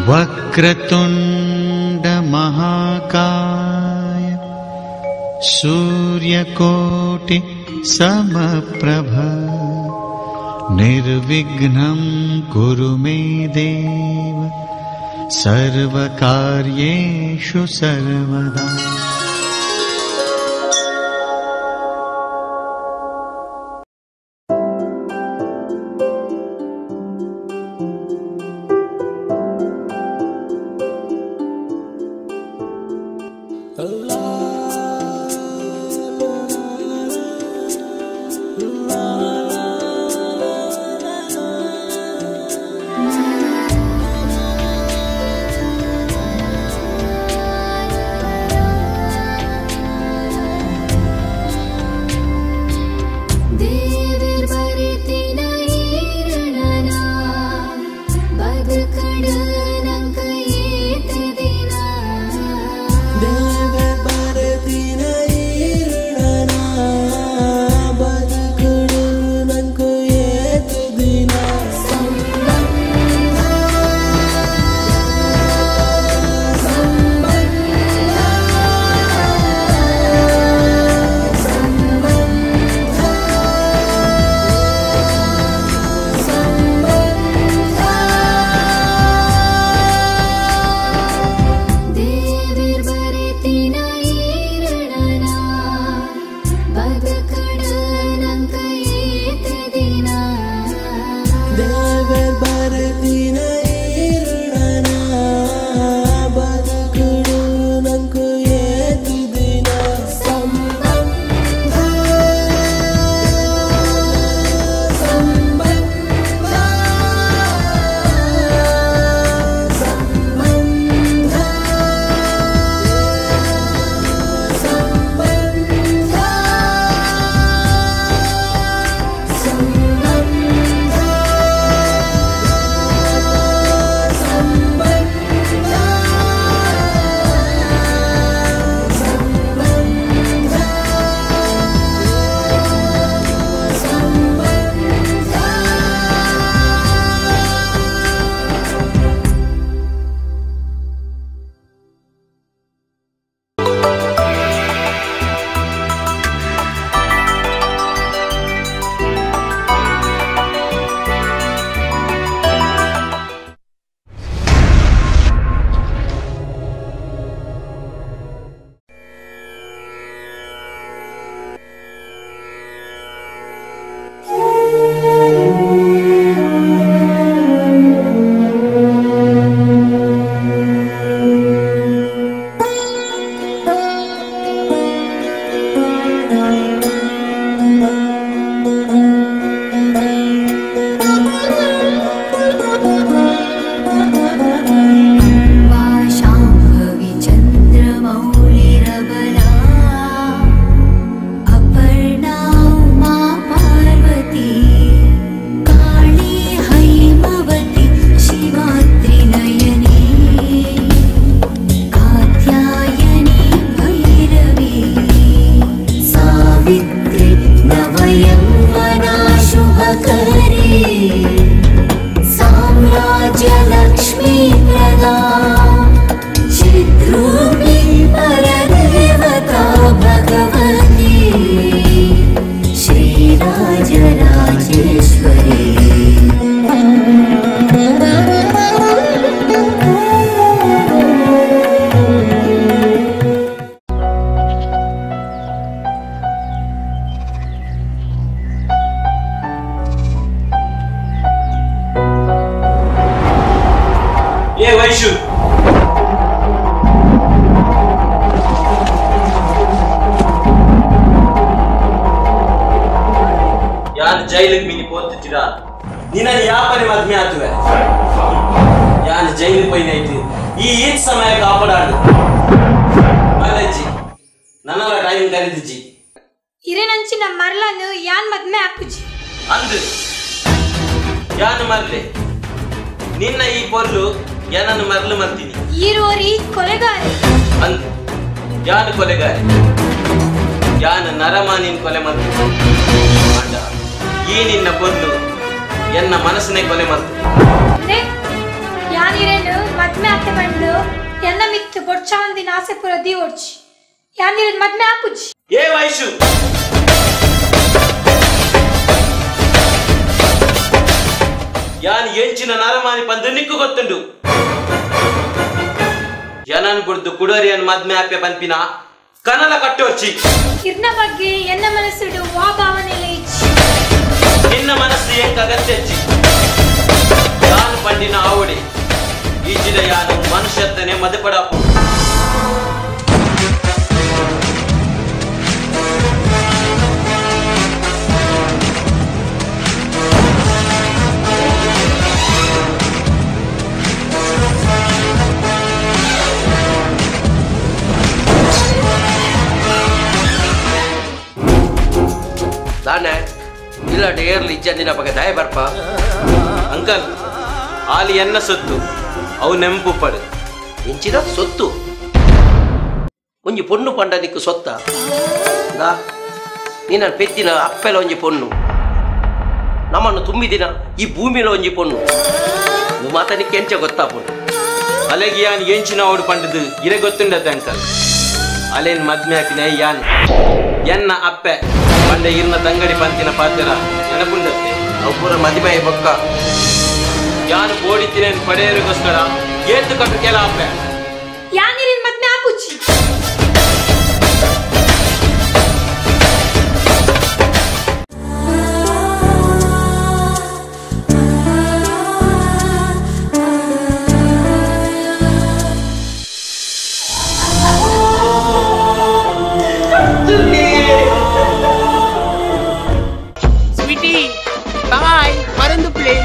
वक्रतुण्ड महाकाय सूर्यकोटि समप्रभ निर्विघ्नं कुरु मे देव सर्वकार्येषु सर्वदा। साम्राज्य लक्ष्मी प्रदा चिद्रूपी ನೆಂದಿಜಿ ಇರೇನಂಚಿನ ಮರ್ಲನು ಯಾನ್ ಮದ್ಮೆ ಆಪುಜಿ ಅಂದು ಯಾನು ಮರ್ಲೆ ನಿನ್ನ ಈ ಪೊರ್ಲು ಯಾನನ್ನು ಮರ್ಲು ಮಲ್ತೀನಿ ಈರೋರಿ ಕೊಲೆಗಾರಿ ಅಂದು ಯಾನು ಕೊಲೆಗಾರಿ ಯಾನು ನರಮಾನಿನ್ ಕೊಲೆ ಮಲ್ತೀನಿ ಅಂಡ ಈ ನಿನ್ನ ಪೊರ್ಲು ಎನ್ನ ಮನಸ್ಸನ್ನೇ ಕೊಲೆ ಮಲ್ತೀನಿ ಯಾನಿರೇನು ಮದ್ಮೆ ಆತೆ ಬಂದು ಎನ್ನ ಮಿತ್ತು ಬೊಡ್ಚಾಂದಿನ ಆಸೆ ಪುರ ದಿ ಓಡ್ಚಿ ಯಾನಿರೇನು ಮದ್ಮೆ ಆಪುಜಿ ಏ ವೈಶು ಯಾನ್ ಎಂಚಿನ ನರಮಾನಿ ಪಂದು ನಿಕ್ಕು ಗೊತ್ತುಂಡು ಜನನ್ ಗುಡ್ದು ಕುಡರಿಯನ್ ಮದ್ಮೆ ಆಪೆ ಪಂಪಿನ ಕನಲ ಕಟ್ಟೋರ್ಚಿ ಇರ್ನ ಬಗ್ಗೆ ಎನ್ನ ಮನಸ್ಸಿಡು ವಾ ಭಾವನೆ ಇಚ್ಚಿ ನಿನ್ನ ಮನಸ್ಸು ಎಂಕ ಅಗತ್ಯಚ್ಚಿ ಯಾನು ಪಂಡಿನ ಆವಡೆ ಈಚಿದ ಯಾನು ಮನುಷ್ಯತ್ತನೆ ಮದುಪಡಾಪು ತಾನೆ ಇಲ್ಲ ಡೇರ್ಲಿ ಇಜ್ಜಂದಿನ ಬಗ್ಗೆ ದಯ ಬರ್ಪ ಅಂಕಲ್ ಆಲಿ ಎನ್ನ ಸೊತ್ತು ಅವು ನೆಂಪು ಪಡು ಇಂಚಿನ ಸೊತ್ತು ಒಂಜಿ ಪೊಣ್ಣು ಪಂಡ ನಿಕ್ಕು ಸೊತ್ತ ನೀನ ಪೆತ್ತಿನ ಅಪ್ಪೆಲ ಒಂಜಿ ಪೊಣ್ಣು ನಮ್ಮನ್ನು ತುಂಬಿದಿನ ಈ ಭೂಮಿಲ ಒಂಜಿ ಪೊಣ್ಣು ನೀವು ಮಾತ ನಿಕ್ಕೆ ಎಂಚ ಗೊತ್ತಾಪುಂಡು ಅಲೆಗೆ ಯಾನ್ ಎಂಚಿನ ಅವಡು ಪಂಡದು ಇರೆ ಗೊತ್ತುಂಡತೆ ಅಂಕಲ್ ಅಲೇನ್ ಮದ್ಮೆ ಹಾಕಿನ ಯಾನ್ ಎನ್ನ ಅಪ್ಪೆ ಪಂಡೆ ಇರ್ನ ತಂಗಡಿ ಪಂತಿನ ಪಾತ್ರ ನೆನಪುಂಡತ್ತೆ ಒಬ್ಬರ ಮದುವೆ ಬೊಕ್ಕ ಯಾನು ಬೋಡಿತಿನೇನು ಪಡೆಯರಿಗೋಸ್ಕರ ಏತು ಕಟ್ಟು ಕೆಲ ಅಪ್ಪೆ ಯಾನಿರೇನು ಮದ್ಮೆ ಆಪುಜಿ Sweetie, bye. Marandu play.